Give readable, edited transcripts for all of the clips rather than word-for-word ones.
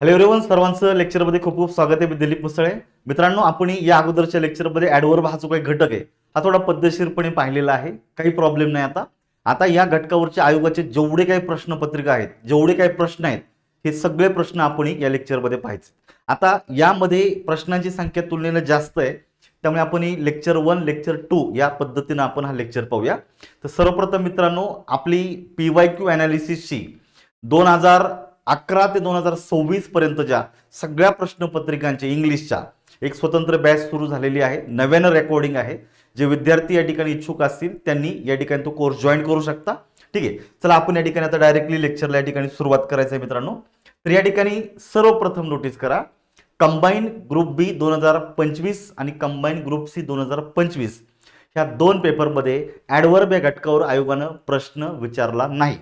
Hello everyone, सर्वांचं लेक्चरमध्ये खूप खूप स्वागत आहे. मी दिलीप मुसळे. मित्रांनो, आपण या अगोदरच्या लेक्चरमध्ये ॲडव्हर्ब हा जो काही घटक आहे हा थोडा पद्धतशीरपणे पाहिलेला आहे. काही प्रॉब्लेम नाही. आता या घटकावरच्या आयोगाचे जेवढे काही प्रश्नपत्रिका आहेत, जेवढे काही प्रश्न आहेत, हे सगळे प्रश्न आपण या लेक्चरमध्ये पाहायचे. आता यामध्ये प्रश्नांची संख्या तुलनेने जास्त आहे, त्यामुळे आपण लेक्चर 1 लेक्चर 2 या पद्धतीने आपण हा लेक्चर पाहूया. तर सर्वप्रथम मित्रांनो, आपली PYQ ॲनालिसिसची 2011 ते 2026 पर्यंतच्या सगळ्या प्रश्नपत्रिकांचे इंग्लिशच्या एक स्वतंत्र बॅच सुरू झालेली आहे. नव्यानं रेकॉर्डिंग आहे. जे विद्यार्थी या ठिकाणी इच्छुक असतील त्यांनी या ठिकाणी तो कोर्स जॉईन करू शकता. ठीक आहे, चला आपण या ठिकाणी आता डायरेक्टली लेक्चरला या ठिकाणी सुरुवात करायचं आहे मित्रांनो. तर या ठिकाणी सर्वप्रथम नोटीस करा, कंबाईन ग्रुप बी 2025 आणि कंबाईन ग्रुप सी 2025 ह्या दोन पेपरमध्ये ॲडव्हर्ब या घटकावर आयोगानं प्रश्न विचारला नाही.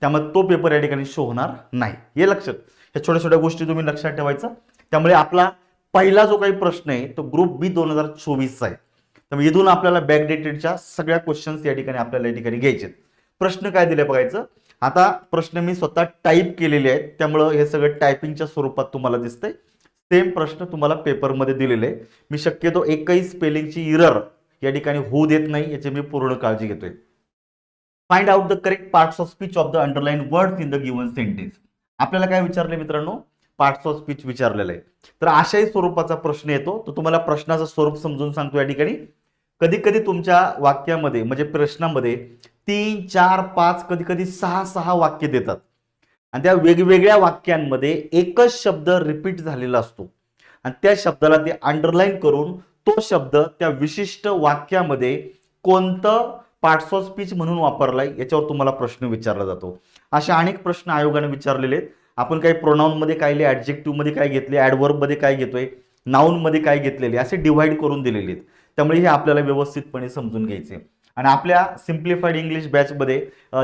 त्यामुळे तो पेपर या ठिकाणी शो होणार नाही. हे लक्षात, या छोट्या छोट्या गोष्टी तुम्ही लक्षात ठेवायचं. त्यामुळे आपला पहिला जो काही प्रश्न आहे तो ग्रुप बी 2024चा आहे. त्यामुळे इथून आपल्याला बॅकडेटेडच्या सगळ्या क्वेश्चन्स या ठिकाणी आपल्याला या ठिकाणी घ्यायचे. प्रश्न काय दिले बघायचं. आता प्रश्न मी स्वतः टाईप केलेले आहेत, त्यामुळं हे सगळं टायपिंगच्या स्वरूपात तुम्हाला दिसतंय. सेम प्रश्न तुम्हाला पेपरमध्ये दिलेले आहे. मी शक्यतो एकही स्पेलिंगची इरर या ठिकाणी होऊ देत नाही, याची मी पूर्ण काळजी घेतोय. Find out the correct parts of speech of the underline words in the given sentence. आपल्याला काय विचारले मित्रांनो, पार्ट्स ऑफ स्पीच विचारलेलं आहे. तर अशाही स्वरूपाचा प्रश्न येतो. तो तुम्हाला प्रश्नाचं स्वरूप समजून सांगतो. या ठिकाणी कधी कधी तुमच्या वाक्यामध्ये म्हणजे प्रश्नामध्ये 3, 4, 5 कधी कधी 6 वाक्य देतात आणि त्या वेगवेगळ्या वाक्यांमध्ये एकच शब्द रिपीट झालेला असतो आणि त्या शब्दाला ते अंडरलाईन करून तो शब्द त्या विशिष्ट वाक्यामध्ये कोणतं पार्ट्स ऑफ स्पीच म्हणून वापरलाय याच्यावर तुम्हाला प्रश्न विचारला जातो. असे अनेक प्रश्न आयोगाने विचारलेले आहेत. आपण काही प्रोनाऊन मध्ये काय लिहिले, ऍडजेक्टिव्ह मध्ये काय घेतले, ॲडव्हर्ब मध्ये काय घेतोय, नाऊन मध्ये काय घेतलेले, असे डिव्हाइड करून दिलेले आहेत. त्यामुळे हे आपल्याला व्यवस्थितपणे समजून घ्यायचे. आणि आपल्या सिम्प्लिफाईड इंग्लिश बॅचमध्ये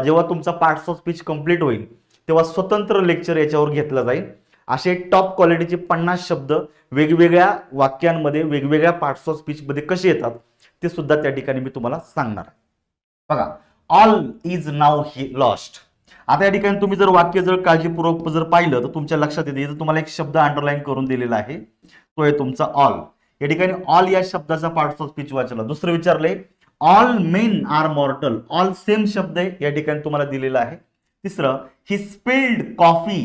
जेव्हा तुमचा पार्ट्स ऑफ स्पीच कंप्लीट होईल तेव्हा स्वतंत्र लेक्चर याच्यावर घेतला जाईल. असे टॉप क्वालिटीचे 50 शब्द वेगवेगळ्या वाक्यांमध्ये वेगवेगळ्या पार्ट्स ऑफ स्पीच मध्ये कसे येतात ते सुद्धा त्या ठिकाणी मी तुम्हाला सांगणार आहे. बघा, ऑल इज नाव लॉस्ट. आता या ठिकाणी तुम्ही जर वाक्य जर काळजीपूर्वक जर पाहिलं तर तुमच्या लक्षात येते, इथं तुम्हाला एक शब्द अंडरलाईन करून दिलेला आहे, तो आहे तुमचा ऑल. या ठिकाणी ऑल या शब्दाचा पार्ट्स ऑफ स्पीच वाचला. दुसरं विचारलंय, all men are mortal. All same शब्द आहे या ठिकाणी तुम्हाला दिलेला आहे. तिसरं, he spilled coffee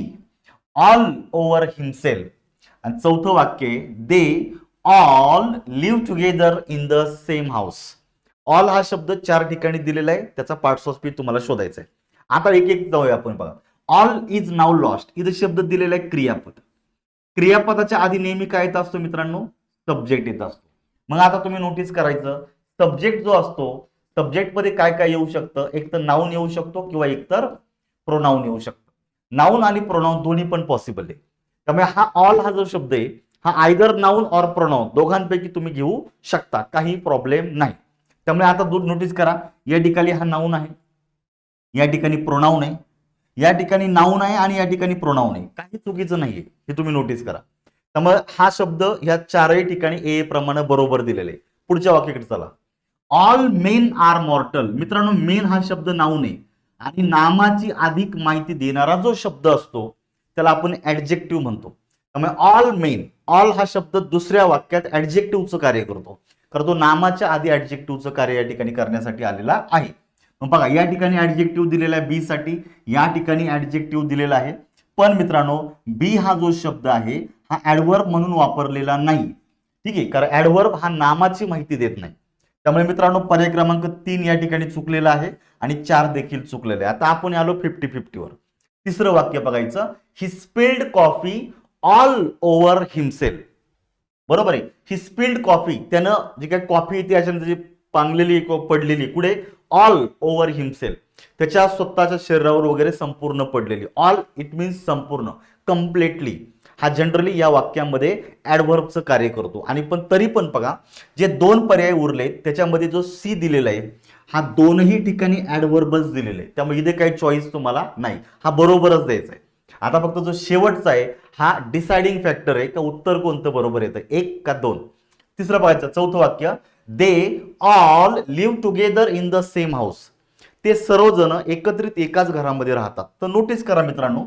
all over himself. आणि चौथं वाक्य, they all live together in the same house. All हा शब्द 4 ठिकाणी दिलेला आहे, त्याचा पार्ट्स ऑफ स्पीच तुम्हाला शोधायचा आहे. आता एक एक जाऊया आपण. बघा, ऑल इज नाव लॉस्ट. इथं शब्द दिलेला आहे क्रियापद. क्रियापदाच्या आधी नेहमी काय येत असतो मित्रांनो, सब्जेक्ट येत असतो. मग आता तुम्ही नोटीस करायचं, सब्जेक्ट जो असतो, सब्जेक्ट मध्ये काय काय येऊ शकतं, एक तर नाऊन येऊ शकतो किंवा एकतर प्रोनाऊन येऊ शकतं. नाऊन आणि प्रोनाऊन दोन्ही पण पॉसिबल आहे. त्यामुळे हा ऑल हा जो शब्द आहे हा आयदर नाऊन ऑर प्रोनाऊन दोघांपैकी तुम्ही घेऊ शकता, काही प्रॉब्लेम नाही. त्यामुळे आता नोटीस करा, या ठिकाणी हा नाऊन आहे, या ठिकाणी प्रोनाऊन आहे, या ठिकाणी नाऊन आहे आणि या ठिकाणी प्रोनाऊन आहे. काही चुकीचं नाहीये, हे तुम्ही नोटीस करा. त्यामुळे हा शब्द या 4ही ठिकाणी ए प्रमाणे बरोबर दिलेले आहे. पुढच्या वाक्याकडे चला. All men are मॉर्टल. मित्रांनो, मेन हा शब्द नाऊन आहे आणि नामाची अधिक माहिती देणारा जो शब्द असतो त्याला आपण ऍडजेक्टिव्ह म्हणतो. त्यामुळे ऑल मेन, ऑल हा शब्द दुसऱ्या वाक्यात ऍडजेक्टिव्हचं कार्य करतो, कारण तो नामाच्या आधी ऍडजेक्टिव्हचं कार्य या ठिकाणी करण्यासाठी आलेला आहे. मग बघा, या ठिकाणी ऍडजेक्टिव्ह दिलेला आहे बी साठी, या ठिकाणी ऍडजेक्टिव्ह दिलेला आहे. पण मित्रांनो, बी हा जो शब्द आहे हा ॲडव्हर्ब म्हणून वापरलेला नाही. ठीक आहे, कारण ॲडव्हर्ब हा नामाची माहिती देत नाही. त्यामुळे मित्रांनो, पर्याय क्रमांक 3 या ठिकाणी चुकलेला आहे आणि 4 देखील चुकलेले आहे. आता आपण आलो 50-50 वर. तिसरं वाक्य बघायचं, he spilled coffee all over himself. बरोबर आहे, ही स्पिल्ड कॉफी, त्यानं जी काही कॉफी येते अशा त्याची पांगलेली पडलेली कुठे, ऑल ओव्हर हिमसेल्फ, त्याच्या स्वतःच्या शरीरावर वगैरे संपूर्ण पडलेली. ऑल इट मीन्स संपूर्ण, कम्प्लिटली. हा जनरली या वाक्यामध्ये ॲडव्हर्बचं कार्य करतो. आणि पण तरी पण बघा, जे 2 पर्याय उरले त्याच्यामध्ये जो सी दिलेला आहे हा दोनही ठिकाणी ॲडव्हर्बच दिलेला आहे. त्यामुळे इथे काही चॉईस तुम्हाला नाही, हा बरोबरच द्यायचा आहे. आता फक्त जो शेवटचा आहे हा डिसाइडिंग फॅक्टर आहे का उत्तर कोणतं बरोबर येतं, 1 का 2. तिसरं बघायचं, चौथं वाक्य, they all live together in the same house. ते सर्वजण एकत्रित एकाच घरामध्ये राहतात. तर नोटीस करा मित्रांनो,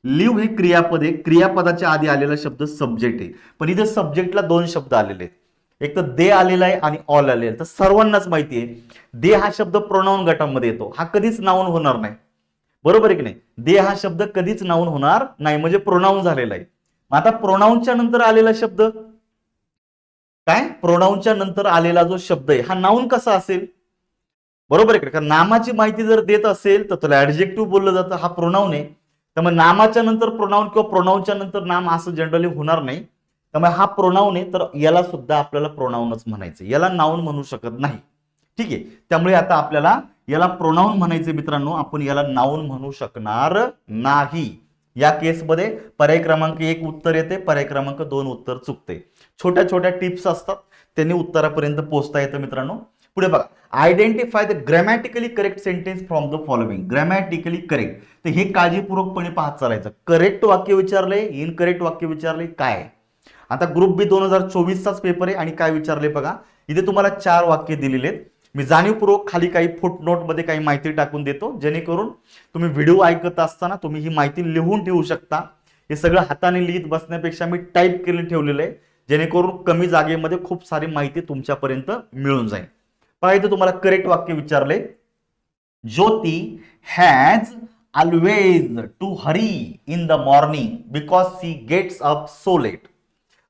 लिव्ह हे क्रियापद आहे, क्रियापदाच्या आधी आलेला शब्द सब्जेक्ट आहे, पण इथे सब्जेक्टला दोन शब्द आलेले आहेत, एक तर दे आलेला आहे आणि ऑल आलेला आहे. तर सर्वांनाच माहिती आहे दे हा शब्द प्रोनाउन गटामध्ये येतो, हा कधीच नाउन होणार नाही, बरोबर आहे की नाही. दे हा शब्द कधीच नाउन होणार नाही, म्हणजे प्रोनाउन झालेला आहे. आता प्रोनाउनच्या नंतर आलेला शब्द काय, प्रोनाउनच्या नंतर आलेला जो शब्द आहे हा नाउन कसा असेल, बरोबर आहे का. कारण नामाची माहिती जर देत असेल तर त्याला ऍडजेक्टिव्ह बोललं जातं, हा प्रोनाउन आहे. त्यामुळे नामाच्या नंतर प्रोनाउन किंवा प्रोनाउनच्या नंतर नाम असं जनरली होणार नाही. त्यामुळे हा प्रोनाउन आहे, तर याला सुद्धा आपल्याला प्रोनाउनच म्हणायचं, याला नाउन म्हणू शकत नाही. ठीक आहे, त्यामुळे आता आपल्याला याला प्रोनाउन म्हणायचे मित्रांनो, आपण याला नाउन म्हणू शकणार नाही. या केसमध्ये पर्याय क्रमांक 1 उत्तर येते, पर्याय क्रमांक 2 उत्तर चुकते. छोट्या छोट्या टिप्स असतात, त्यांनी उत्तरापर्यंत पोहोचता येतं मित्रांनो. पुढे बघा, identify the grammatically correct sentence from the following. Grammatically correct, तर हे काळजीपूर्वकपणे पाहत चालायचं. करेक्ट वाक्य विचारले, इनकरेक्ट वाक्य विचारले, काय. आता ग्रुप बी 2024चाच पेपर आहे आणि काय विचारले बघा, इथे तुम्हाला 4 वाक्य दिलेले आहेत. मी जाणीवपूर्वक खाली काही फुटनोट मध्ये काही माहिती टाकून देतो, जेणेकरून तुम्ही व्हिडिओ ऐकत असताना तुम्ही ही माहिती लिहून ठेवू शकता. हे सगळं हाताने लिहित बसण्यापेक्षा मी टाईप करून ठेवलेलं आहे, जेणेकरून कमी जागेमध्ये खूप सारी माहिती तुमच्यापर्यंत मिळून जाईल. पहा, इथे तुम्हाला करेक्ट वाक्य विचारले, Jyoti has always to hurry in the morning because she gets up so late.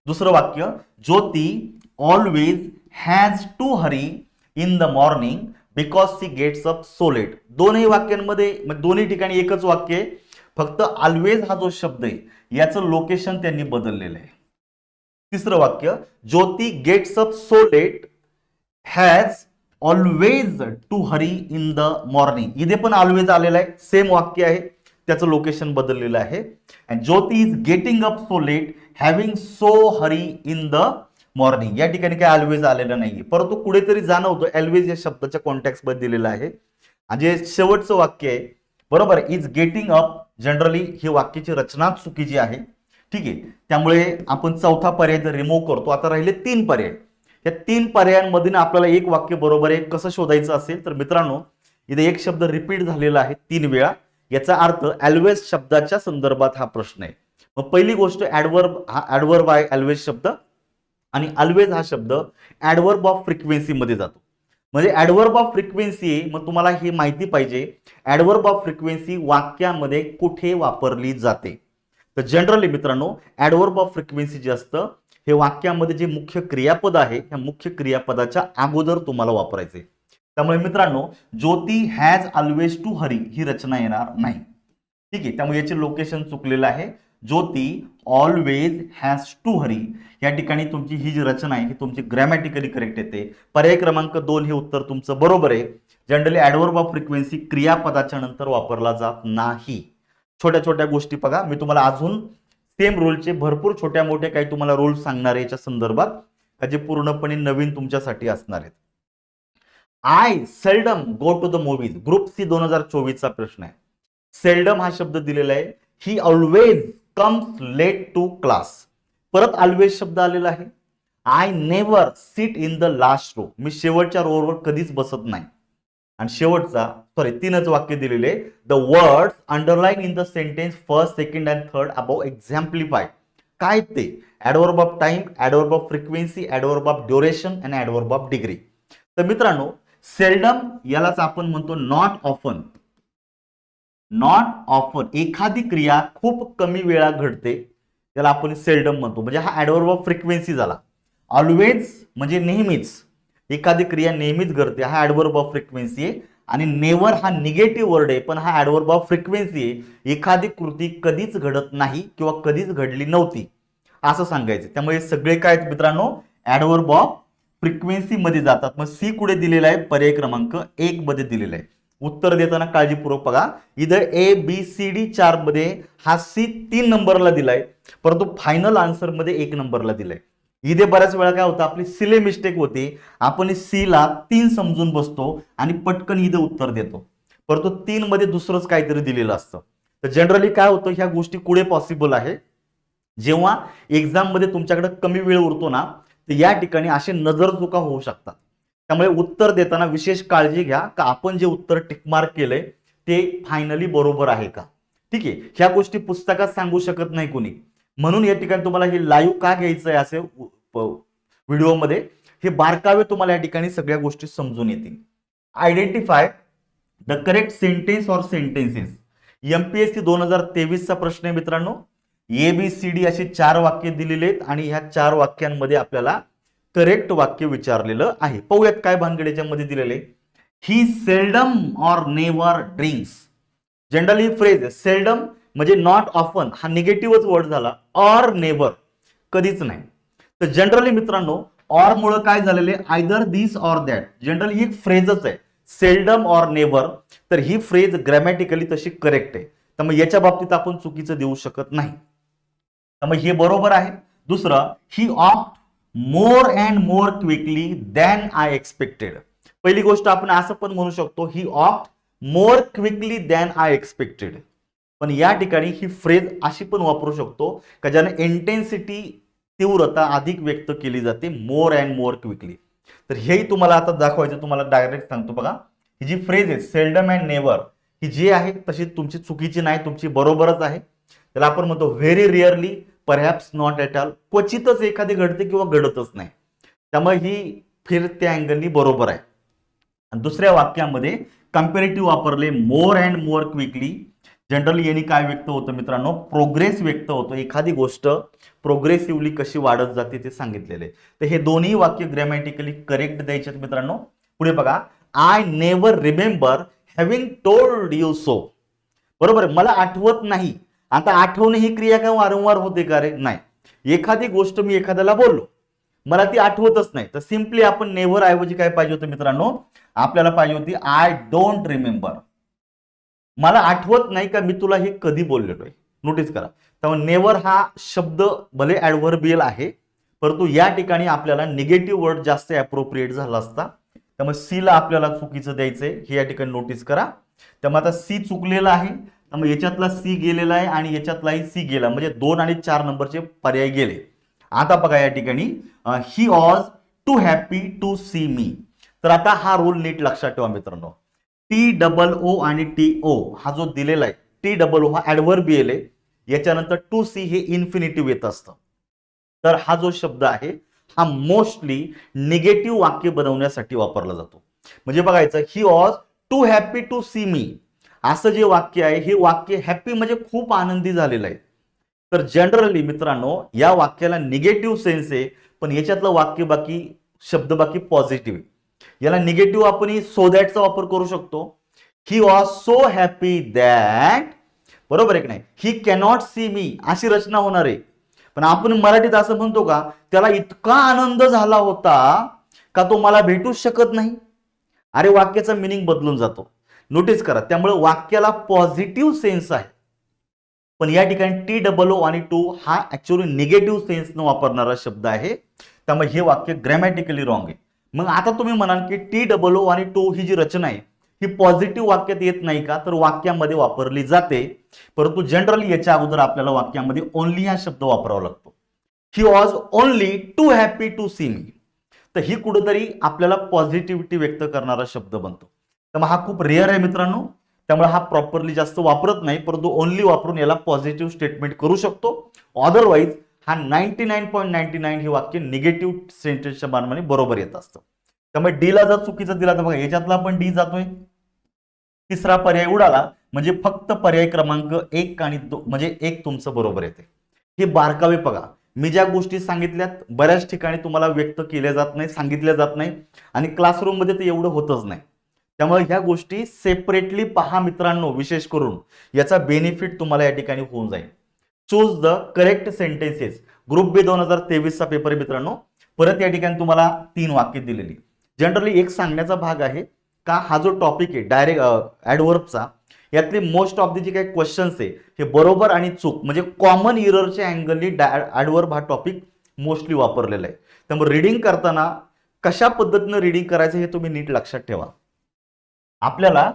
दुसरं वाक्य, Jyoti always has to hurry in the morning because she gets up so late. दोन्ही वाक्यांमध्ये दोन्ही ठिकाणी एकच वाक्य आहे, फक्त ऑलवेज हा जो शब्द आहे याचं लोकेशन त्यांनी बदललेलं आहे. तिसरं वाक्य, Jyoti gets up so late has always to hurry in the morning. इथे पण ऑलवेज आलेला आहे, सेम वाक्य आहे, त्याचं लोकेशन बदललेलं आहे. And Jyoti is getting up so late having so Hari in the morning. या ठिकाणी काय ऑलवेज आलेलं नाही, परंतु कुठेतरी जाणवतो ऑलवेज या शब्दाच्या कॉन्टेक्स्ट मध्ये दिलेलं आहे. आणि जे शेवटचं वाक्य आहे, बरोबर, इज गेटिंग अप, जनरली ही वाक्याची रचना चुकीची आहे. ठीक आहे, त्यामुळे आपण चौथा पर्याय रिमूव्ह करतो. आता राहिले 3 पर्याय. या 3 पर्यायांमधून आपल्याला एक वाक्य बरोबर आहे कसं शोधायचं असेल तर मित्रांनो, इथे एक शब्द रिपीट झालेला आहे 3 वेळा, याचा अर्थ ऑलवेज शब्दाच्या संदर्भात हा प्रश्न आहे. मग पहिली गोष्ट, ऍडवर्ब, हा ऍडवर्ब आहे ऑलवेज शब्द, आणि ऑलवेज हा शब्द ऍडवर्ब ऑफ फ्रिक्वेन्सी मध्ये जातो. म्हणजे ऍडवर्ब ऑफ फ्रिक्वेन्सी, मग तुम्हाला हे माहिती पाहिजे ऍडवर्ब ऑफ फ्रिक्वेन्सी वाक्यामध्ये कुठे वापरली जाते. तर जनरली मित्रांनो, ऍडवर्ब ऑफ फ्रिक्वेन्सी जे असतं हे वाक्यामध्ये जे मुख्य क्रियापद आहे त्या मुख्य क्रियापदाच्या अगोदर तुम्हाला वापरायचे. त्यामुळे मित्रांनो, ज्योती हॅज ऑलवेज टू हरी ही रचना येणार नाही. ठीक आहे, त्यामुळे याचे लोकेशन चुकलेलं आहे. ज्योती ऑलवेज हॅज टू हरी या ठिकाणी तुमची ही जी रचना आहे ही तुमची ग्रॅमॅटिकली करेक्ट येते. पर्याय क्रमांक 2 हे उत्तर तुमचं बरोबर आहे. जनरली ऍडवर्ब ऑफ फ्रिक्वेन्सी क्रियापदाच्या नंतर वापरला जात नाही. छोट्या छोट्या गोष्टी बघा, मी तुम्हाला अजून सेम रूलचे भरपूर छोट्या मोठ्या काही तुम्हाला रूल्स सांगणार आहे याच्या संदर्भात, जे पूर्णपणे नवीन तुमच्यासाठी असणार आहेत. I seldom go to the movies. Group C 2024चा प्रश्न आहे. सेल्डम हा शब्द दिलेला आहे. He always comes late to class. परत ऑलवेज शब्द आलेला आहे. I never sit in the last row. मी शेवटच्या रोवर कधीच बसत नाही. आणि शेवटचा 3च वाक्य दिलेले, the words underline in the sentence first, second and third about exemplify. काय ते, adverb of time, adverb of frequency, adverb of duration आणि ऍडवर्ब ऑफ डिग्री. तर मित्रांनो, सेल्डम यालाच आपण म्हणतो नॉट ऑफन. नॉट ऑफन, एखादी क्रिया खूप कमी वेळा घडते त्याला आपण सेल्डम म्हणतो, म्हणजे हा ऍडवर्ब ऑफ फ्रिक्वेन्सी झाला. ऑलवेज म्हणजे नेहमीच, एखादी क्रिया नेहमीच घडते, हा ऍडवर्ब ऑफ फ्रिक्वेन्सी आहे. आणि नेव्हर हा निगेटिव्ह वर्ड आहे, पण हा ऍडवर्ब ऑफ फ्रिक्वेन्सी आहे. एखादी कृती कधीच घडत नाही किंवा कधीच घडली नव्हती असं सांगायचं. त्यामुळे सगळे काय आहेत मित्रांनो, ऍडवर्ब ऑफ फ्रिक्वेन्सी मध्ये जातात. मग सी कुठे दिलेला आहे, पर्याय क्रमांक 1 मध्ये दिलेला आहे. उत्तर देताना काळजीपूर्वक बघा, इधर ए बी सी डी 4 मध्ये हा सी 3 नंबरला दिलाय, परंतु फायनल आन्सर मध्ये 1 नंबरला दिलाय. इथे बऱ्याच वेळा काय होतं, आपली सिले मिस्टेक होते, आपण सी ला 3 समजून बसतो आणि पटकन इथे उत्तर देतो, परंतु 3 मध्ये दुसरंच काहीतरी दिलेलं असतं. तर जनरली काय होतं, ह्या गोष्टी कुठे पॉसिबल आहे, जेव्हा एक्झाम मध्ये तुमच्याकडे कमी वेळ उरतो ना, तर या ठिकाणी असे नजर चुका होऊ शकतात. त्यामुळे उत्तर देताना विशेष काळजी घ्या का आपण जे उत्तर टिकमार्क केलंय ते फायनली बरोबर आहे का. ठीक आहे, ह्या गोष्टी पुस्तकात सांगू शकत नाही कोणी, म्हणून या ठिकाणी तुम्हाला हे लाईव्ह का घ्यायचं आहे असे व्हिडिओमध्ये हे बारकावे तुम्हाला या ठिकाणी सगळ्या गोष्टी समजून येतील. Identify the correct sentence or sentences. MPSC 2023 चा प्रश्न आहे मित्रांनो. ABCD अशी 4 वाक्य दिलेली आहेत आणि ह्या 4 वाक्यांमध्ये आपल्याला करेक्ट वाक्य विचारलेलं आहे. पाहूयात काय भानगड याच्यामध्ये दिलेले. He seldom or never drinks. Generally phrase seldom म्हणजे नॉट ऑफन हा निगेटिव्हच वर्ड झाला. ऑर नेव्हर कधीच नाही. तर जनरली मित्रांनो ऑर मुळे काय झालेले either this or that. Generally ही एक फ्रेजच आहे सेल्डम ऑर नेव्हर. तर ही फ्रेज ग्रॅमॅटिकली तशी करेक्ट आहे. त्यामुळे याच्या बाबतीत आपण चुकीचं देऊ शकत नाही. त्यामुळे हे बरोबर आहे. दुसरं he opt more and more quickly than I expected. पहिली गोष्ट आपण असं पण म्हणू शकतो he opt more quickly than I expected. पण या ठिकाणी ही फ्रेज अशी पण वापरू शकतो का ज्याने इंटेन्सिटी तीव्रता अधिक व्यक्त केली जाते मोर अँड मोर क्विकली. तर हेही तुम्हाला आता दाखवायचं. तुम्हाला डायरेक्ट सांगतो बघा ही जी फ्रेज आहे सेल्डम अँड नेव्हर ही जी आहे तशी तुमची चुकीची नाही, तुमची बरोबरच आहे. त्याला आपण म्हणतो very really perhaps not at all. क्वचितच एखादी घडते किंवा घडतच नाही. त्यामुळे ही फिरत्या अँगलनी बरोबर आहे. आणि दुसऱ्या वाक्यामध्ये कंपॅरेटिव्ह वापरले मोर अँड मोर क्विकली. जनरली यांनी काय व्यक्त होतं मित्रांनो प्रोग्रेस व्यक्त होतो. एखादी गोष्ट प्रोग्रेसिव्हली कशी वाढत जाते ते सांगितलेले. तर हे दोन्ही वाक्य ग्रॅमॅटिकली करेक्ट द्यायचे मित्रांनो. पुढे बघा I never remember having told you so. बरोबर आहे, मला आठवत नाही. आता आठवणे ही क्रिया काय वारंवार होते का रे? नाही. एखादी गोष्ट मी एखाद्याला बोललो मला ती आठवतच नाही तर सिम्पली आपण नेव्हर ऐवजी काय पाहिजे होतं मित्रांनो आपल्याला पाहिजे होती आय डोंट रिमेंबर. मला आठवत नाही का मी तुला हे कधी बोललेलो आहे. नोटीस करा. त्यामुळे नेव्हर हा शब्द भले ऍडव्हर्बियल आहे परंतु या ठिकाणी आपल्याला निगेटिव्ह वर्ड जास्त अप्रोप्रिएट झाला असता. त्यामुळे सी ला आपल्याला चुकीचं द्यायचंय हे या ठिकाणी नोटीस करा. त्यामुळे आता सी चुकलेला आहे. त्यामुळे याच्यातला सी गेलेला आहे आणि याच्यातलाही सी गेला म्हणजे 2 आणि 4 नंबरचे पर्याय गेले. आता बघा या ठिकाणी he was too happy to see me. तर आता हा रूल नीट लक्षात ठेवा मित्रांनो. TOO आणि TO हा जो दिलेला आहे TOO हा ऍडव्हर्बियल आहे. याच्यानंतर टू सी हे इन्फिनिटिव्ह येत असतं. तर हा जो शब्द आहे हा मोस्टली निगेटिव्ह वाक्य बनवण्यासाठी वापरला जातो. म्हणजे बघायचं he was too happy to see me असं जे वाक्य आहे हे वाक्य हॅपी म्हणजे खूप आनंदी झालेलं आहे. तर जनरली मित्रांनो या वाक्याला निगेटिव्ह सेन्स आहे पण याच्यातलं वाक्य बाकी शब्द बाकी पॉझिटिव्ह आहे. याला निगेटिव्ह आपण सो दॅटचा वापर करू शकतो. He was so happy that. बरोबर आहे की नाही. ही कॅनॉट सी मी अशी रचना होणार आहे. पण आपण मराठीत असं म्हणतो का त्याला इतका आनंद झाला होता का तो मला भेटूच शकत नाही. अरे वाक्याचा मिनिंग बदलून जातो. नोटीस करा. त्यामुळे वाक्याला पॉझिटिव्ह सेन्स आहे पण या ठिकाणी TOO आणि टू हा ऍक्च्युअली निगेटिव्ह सेन्स न वापरणारा शब्द आहे. त्यामुळे हे वाक्य ग्रॅमॅटिकली रॉंग आहे. मग आता तुम्ही म्हणाल की TOO आणि टू ही जी रचना आहे ही पॉझिटिव्ह वाक्यात येत नाही का? तर वाक्यामध्ये वापरली जाते परंतु जनरली याच्या अगोदर आपल्याला वाक्यामध्ये ओनली हा शब्द वापरावा लागतो. He was only too happy to see me. तर ही कुठेतरी आपल्याला पॉझिटिव्हिटी व्यक्त करणारा शब्द बनतो. त्यामुळे हा खूप रेअर आहे मित्रांनो. त्यामुळे हा प्रॉपरली जास्त वापरत नाही परंतु ओनली वापरून याला पॉझिटिव्ह स्टेटमेंट करू शकतो. अदरवाईज हा 99.99 हे वाक्य निगेटिव्ह सेंटेन्सच्या मार्गाने बरोबर येत असतं. त्यामुळे डी ला जर चुकीचं दिला तर बघा याच्यातला आपण डी जातोय. तिसरा पर्याय उडाला म्हणजे फक्त पर्याय क्रमांक 1 आणि 2 म्हणजे 1 तुमचं बरोबर येते. हे बारकावे बघा. मी ज्या गोष्टी सांगितल्यात बऱ्याच ठिकाणी तुम्हाला व्यक्त केल्या जात नाही सांगितल्या जात नाही आणि क्लासरूम मध्ये ते एवढं होतच नाही. त्यामुळे ह्या गोष्टी सेपरेटली पहा मित्रांनो. विशेष करून याचा बेनिफिट तुम्हाला या ठिकाणी होऊन जाईल. Choose the correct sentences. Group B 2023 चा पेपर आहे मित्रांनो. परत या ठिकाणी तुम्हाला 3 वाक्य दिलेली. जनरली एक सांगण्याचा भाग आहे का हा जो टॉपिक आहे डायरेक्ट ऍडव्हर्बचा यातले मोस्ट ऑफ द जे काही क्वेश्चन्स आहे हे बरोबर आणि चूक म्हणजे कॉमन इररच्या अँगलनी ऍडव्हर्ब हा टॉपिक मोस्टली वापरलेला आहे. त्यामुळे रीडिंग करताना कशा पद्धतीने रीडिंग करायचं हे तुम्ही नीट लक्षात ठेवा. आपल्याला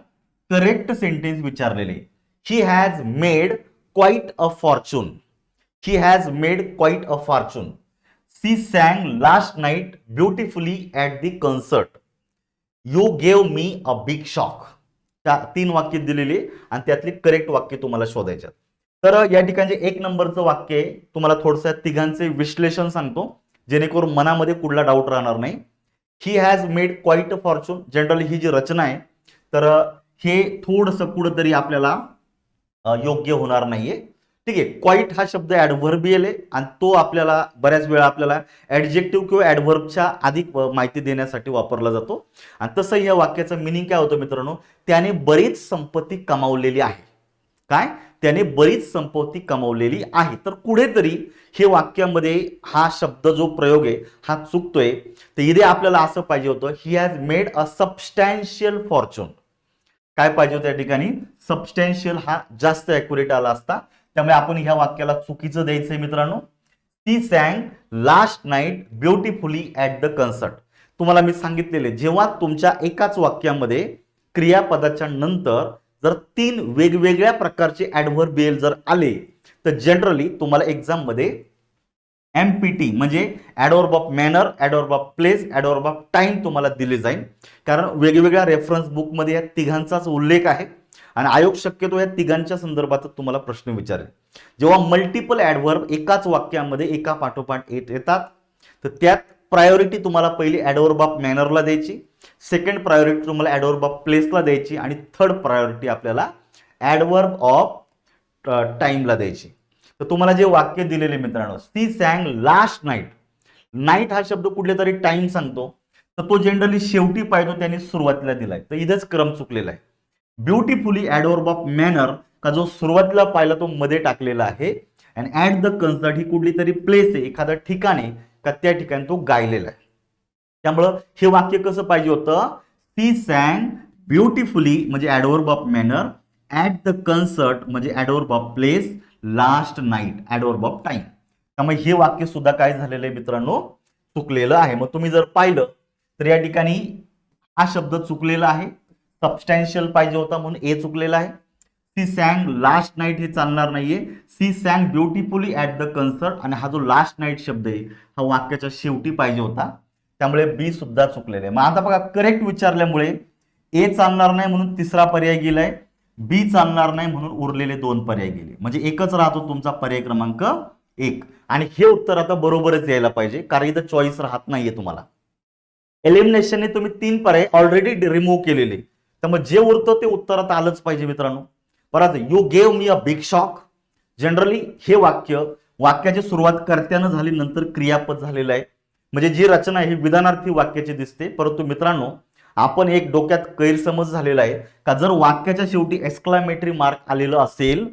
करेक्ट सेंटेन्स विचारलेले. He has made quite a fortune. He has made quite a fortune. She sang last night beautifully at the concert. You gave me a big shock. तीन वाक्य दिलेली आणि त्यातली करेक्ट वाक्य तुम्हाला शोधायचे. तर या ठिकाणी एक नंबरचं वाक्य आहे, तुम्हाला थोडंसं तिघांचे विश्लेषण सांगतो जेणेकरून मनामध्ये कुठला डाऊट राहणार नाही. He has made quite a fortune. Generally ही जी रचना आहे तर हे थोडंसं कुठंतरी आपल्याला योग्य होणार नाहीये. ठीक आहे, क्वाईट हा शब्द ऍडव्हर्बियल आहे आणि तो आपल्याला बऱ्याच वेळा आपल्याला ऍडजेक्टिव्ह किंवा ऍडव्हर्बच्या अधिक माहिती देण्यासाठी वापरला जातो. आणि तसं या वाक्याचं मिनिंग काय होतं मित्रांनो, त्याने बरीच संपत्ती कमावलेली आहे. काय, त्याने बरीच संपत्ती कमावलेली आहे. तर कुठेतरी हे वाक्यामध्ये हा शब्द जो प्रयोग आहे हा चुकतोय. तर इथे आपल्याला असं पाहिजे होतं, ही has made a substantial Fortune. काय पाहिजे होतं या ठिकाणी, सबस्टॅन्शियल हा जास्त ॲक्युरेट आला असता. त्यामुळे आपण ह्या वाक्याला चुकीचं द्यायचंय मित्रांनो. ती sang last night beautifully at the concert. तुम्हाला मी सांगितलेले, जेव्हा तुमच्या एकाच वाक्यामध्ये क्रियापदाच्या नंतर जर तीन वेगवेगळ्या प्रकारचे ऍडव्हर्बियल जर आले तर जनरली तुम्हाला एक्झाम मध्ये एमपीटी म्हणजे adverb of manner, adverb of place, adverb of time तुम्हाला दिले जाईल. कारण वेगवेगळ्या रेफरन्स बुकमध्ये या तिघांचाच उल्लेख आहे आणि आयोग शक्यतो या तिघांच्या संदर्भात तुम्हाला प्रश्न विचारेल. जेव्हा मल्टिपल ऍडवर्ब एकाच वाक्यामध्ये एका पाठोपाठ येतात तर त्यात प्रायोरिटी तुम्हाला पहिली ऍडवर्ब ऑफ मॅनरला द्यायची, सेकंड प्रायोरिटी तुम्हाला ऍडवर्ब ऑफ प्लेसला द्यायची आणि थर्ड प्रायोरिटी आपल्याला ऍडवर्ब ऑफ टाइमला द्यायची. तर तुम्हाला जे वाक्य दिलेले मित्रांनो, ती सॅंग लास्ट नाईट. नाईट हा शब्द कुठले तरी टाइम सांगतो तर तो जनरली शेवटी पाहिजे त्यांनी सुरुवातीला दिलाय, तर इथेच क्रम चुकलेला आहे. ब्युटिफुली ऍडवर्ब ऑफ मॅनर का जो सुरुवातीला पाहिला तो मध्ये टाकलेला आहे आणि ऍट द कन्सर्ट ही कुठली तरी प्लेस आहे, एखादं ठिकाणी का त्या ठिकाणी तो गायलेला आहे. त्यामुळं हे वाक्य कसं पाहिजे होतं, ती सॅंग ब्युटिफुली म्हणजे adverb of manner, at the concert म्हणजे adverb of place, last night adverb of time. त्यामुळे हे वाक्य सुद्धा काय झालेलं आहे मित्रांनो, चुकलेलं आहे. मग तुम्ही जर पाहिलं तर या ठिकाणी हा शब्द चुकलेला आहे, सबस्टॅन्शियल पाहिजे होता म्हणून ए चुकलेला आहे. सी सॅंग लास्ट नाईट हे चालणार नाहीये, she sang beautifully at the concert आणि हा जो लास्ट नाईट शब्द आहे हा वाक्याच्या शेवटी पाहिजे होता, त्यामुळे बी सुद्धा चुकलेला आहे. मग आता बघा, करेक्ट विचारल्यामुळे ए चालणार नाही म्हणून तिसरा पर्याय गेलाय, बी चालणार नाही म्हणून उरलेले दोन पर्याय गेले, म्हणजे एकच राहतो तुमचा पर्याय क्रमांक 1. आणि हे उत्तर आता बरोबरच यायला पाहिजे कारण इथं चॉईस राहत नाहीये तुम्हाला. एलिमिनेशनने तुम्ही 3 पर्याय ऑलरेडी रिमूव्ह केलेले, त्यामुळे जे उरतं ते उत्तरात आलंच पाहिजे मित्रांनो. परत you gave me a big shock. Generally हे वाक्याची सुरुवात कर्त्यानं झाली नंतर क्रियापद झालेलं आहे, म्हणजे जी रचना आहे ही विधानार्थी वाक्याची दिसते. परंतु मित्रांनो आपण एक डोक्यात गैरसमज झालेला आहे का जर वाक्याच्या शेवटी एक्सक्लामेटरी मार्क आलेलं असेल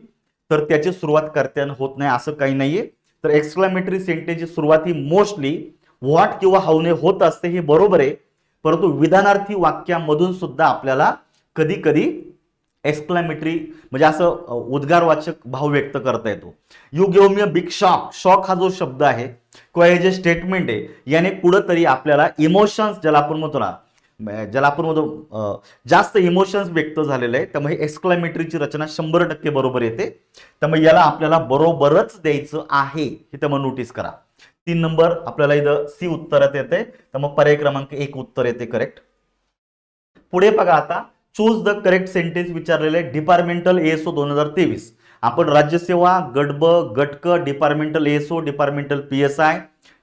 तर त्याची सुरुवात कर्त्यानं होत नाही, असं काही नाहीये. तर एक्सक्लामेटरी सेंटेन्सची सुरुवात ही मोस्टली व्हॉट किंवा हाऊने होत असते, हे बरोबर आहे. परंतु विधानार्थी वाक्यामधून सुद्धा आपल्याला कधी कधी एक्सक्लामेटरी म्हणजे असं उद्गारवाचक भाव व्यक्त करता येतो. You give me a big shock. Shock हा जो शब्द आहे किंवा हे जे स्टेटमेंट आहे याने कुठंतरी आपल्याला इमोशन्स ज्याला आपण म्हणतो जास्त इमोशन्स व्यक्त झालेले आहे. त्यामुळे एक्सक्लामेटरीची रचना 100% बरोबर येते. त्यामुळे याला आपल्याला बरोबरच द्यायचं आहे हे त्यामुळे नोटीस करा. 3 नंबर आपल्याला इथं सी उत्तरात येते, त्यामुळे पर्याय क्रमांक 1 उत्तर येते करेक्ट. पुढे बघा, आता चूज द करेक्ट सेंटेन्स विचारलेले आहे. डिपार्टमेंटल एएसओ 2023 आपण राज्यसेवा, गटब, गटक, departmental ASO, departmental PSI,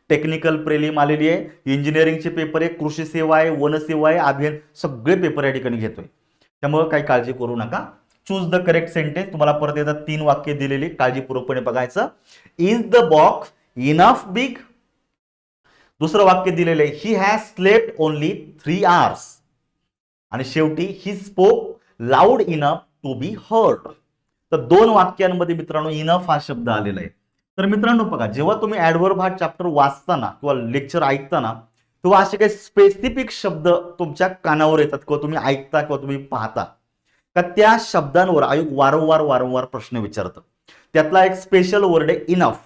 technical prelim आलेली आहे, इंजिनिअरिंगचे पेपर आहे, कृषी सेवा आहे, वनसेवा आहे, अभियान, सगळे पेपर या ठिकाणी घेतोय. त्यामुळे काही काळजी करू नका. Choose the correct sentence. तुम्हाला परत एकदा 3 वाक्य दिलेली, काळजीपूर्वकपणे बघायचं. Is the box enough big. दुसरं वाक्य दिलेलं आहे, he has slept only 3 hours. आणि शेवटी he spoke loud enough to be heard. तर 2 वाक्यांमध्ये मित्रांनो इनफ हा शब्द आलेला आहे. तर मित्रांनो बघा, जेव्हा तुम्ही ऍडव्हर्ब हा चॅप्टर वाचताना किंवा लेक्चर ऐकताना तेव्हा असे काही स्पेसिफिक शब्द तुमच्या कानावर येतात किंवा तुम्ही ऐकता किंवा तुम्ही पाहता का त्या शब्दांवर आयोग वारंवार प्रश्न विचारतं. त्यातला एक स्पेशल वर्ड आहे इनफ.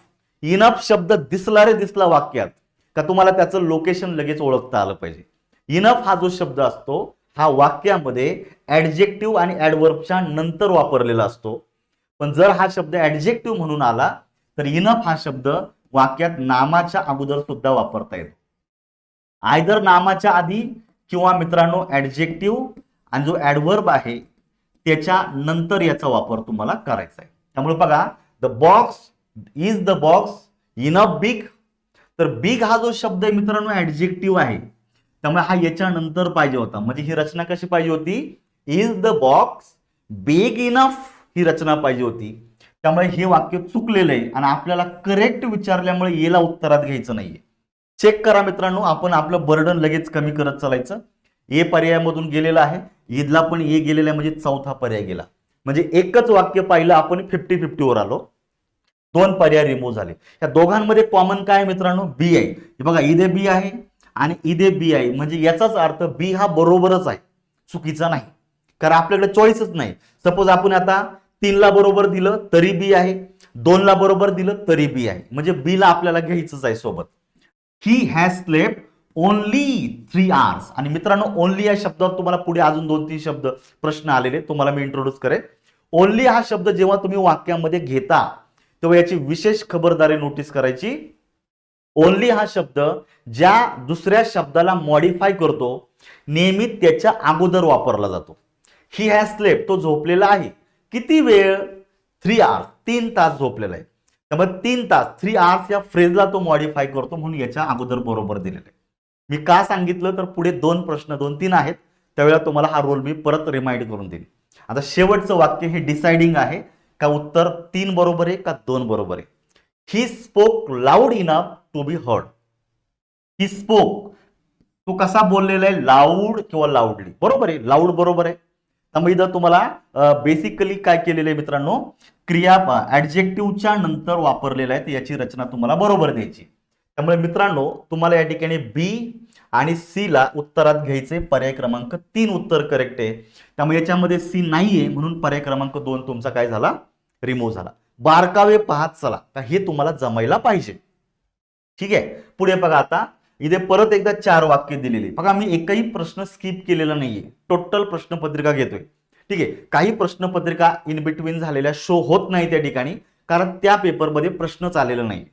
इनफ शब्द दिसला रे दिसला वाक्यात का तुम्हाला त्याचं लोकेशन लगेच ओळखता आलं पाहिजे. इनफ हा जो शब्द असतो हा वाक्यामध्ये ऍडजेक्टिव्ह आणि ऍडव्हर्बच्या नंतर वापरलेला असतो. पण जर हा शब्द ऍडजेक्टिव्ह म्हणून आला तर इनफ हा शब्द वाक्यात नामाच्या अगोदर सुद्धा वापरता येतो. आयदर नामाच्या आधी किंवा मित्रांनो ऍडजेक्टिव्ह आणि जो ऍडव्हर्ब आहे त्याच्या नंतर याचा वापर तुम्हाला करायचा आहे. त्यामुळे बघा, the box is the box enough big. तर बिग हा जो शब्द आहे मित्रांनो ऍडजेक्टिव्ह आहे, त्यामुळे हा याच्या नंतर पाहिजे होता. म्हणजे ही रचना कशी पाहिजे होती, is the box big enough ही रचना पाहिजे होती. त्यामुळे हे वाक्य चुकलेलं आहे आणि आपल्याला करेक्ट विचारल्यामुळे येला उत्तरात घ्यायचं नाहीये. चेक करा मित्रांनो, आपण आपलं बर्डन लगेच कमी करत चालायचं. ए पर्यायामधून गेलेला आहे, ईदला पण ए गेलेला आहे, म्हणजे चौथा पर्याय गेला. म्हणजे एकच वाक्य पाहिलं आपण 50-50 वर आलो. दोन पर्याय रिमूव्ह झाले. या दोघांमध्ये कॉमन काय मित्रांनो, बी आहे. हे बघा, इथे बी आहे आणि इथे बी आहे, म्हणजे याचाच अर्थ बी हा बरोबरच आहे, चुकीचा नाही. कारण आपल्याकडे चॉईसच नाही. सपोज आपण आता 3 ला बरोबर दिलं तरी बी आहे, 2 ला बरोबर दिलं तरी बी आहे, म्हणजे बी ला आपल्याला घ्यायचंच आहे सोबत. ही हॅज स्लेप्ट ओनली 3 hours. आणि मित्रांनो, ओनली या शब्दावर तुम्हाला पुढे अजून 2-3 शब्द प्रश्न आलेले, तुम्हाला मी इंट्रोड्यूस करेन. ओनली हा शब्द जेव्हा तुम्ही वाक्यामध्ये घेता तेव्हा याची विशेष खबरदारी नोटीस करायची. ओनली हा शब्द ज्या दुसऱ्या शब्दाला मॉडिफाय करतो नेहमी त्याच्या अगोदर वापरला जातो. ही हॅज स्लेप्ट, तो झोपलेला आहे. किती वेळ, 3 hours, 3 तास झोपलेला आहे. त्यामुळे 3 तास, 3 hours या फ्रेजला तो मॉडिफाय करतो, म्हणून याच्या अगोदर बरोबर दिलेलं आहे. मी का सांगितलं तर पुढे 2 प्रश्न 2-3 आहेत, त्यावेळेला तुम्हाला हा रोल मी परत रिमाइंड करून देईन. आता शेवटचं वाक्य हे डिसाइडिंग आहे का उत्तर 3 बरोबर आहे का 2 बरोबर आहे. He spoke loud enough to be heard. He spoke, तो कसा बोललेला आहे, लाऊड किंवा लाऊडली. बरोबर आहे, लाऊड बरोबर आहे. त्यामुळे इथं तुम्हाला बेसिकली काय केलेलं आहे मित्रांनो, क्रिया ऍडजेक्टिव्हच्या नंतर वापरलेला आहे, तर याची रचना तुम्हाला बरोबर द्यायची. त्यामुळे मित्रांनो, तुम्हाला या ठिकाणी बी आणि सी ला उत्तरात घ्यायचे. पर्याय क्रमांक 3 उत्तर करेक्ट आहे. त्यामुळे याच्यामध्ये सी नाहीये, म्हणून पर्याय क्रमांक 2 तुमचा काय झाला, रिमूव्ह झाला. बारकावे पाहत चला, तर हे तुम्हाला जमायला पाहिजे. ठीक आहे, पुढे बघा. आता इथे परत एकदा 4 वाक्य दिलेली. बघा, मी एकही प्रश्न स्किप केलेला नाहीये, टोटल प्रश्नपत्रिका घेतोय. ठीक आहे, काही प्रश्नपत्रिका इन बिटवीन झालेल्या शो होत नाही त्या ठिकाणी, कारण त्या पेपरमध्ये प्रश्नच आलेला नाही.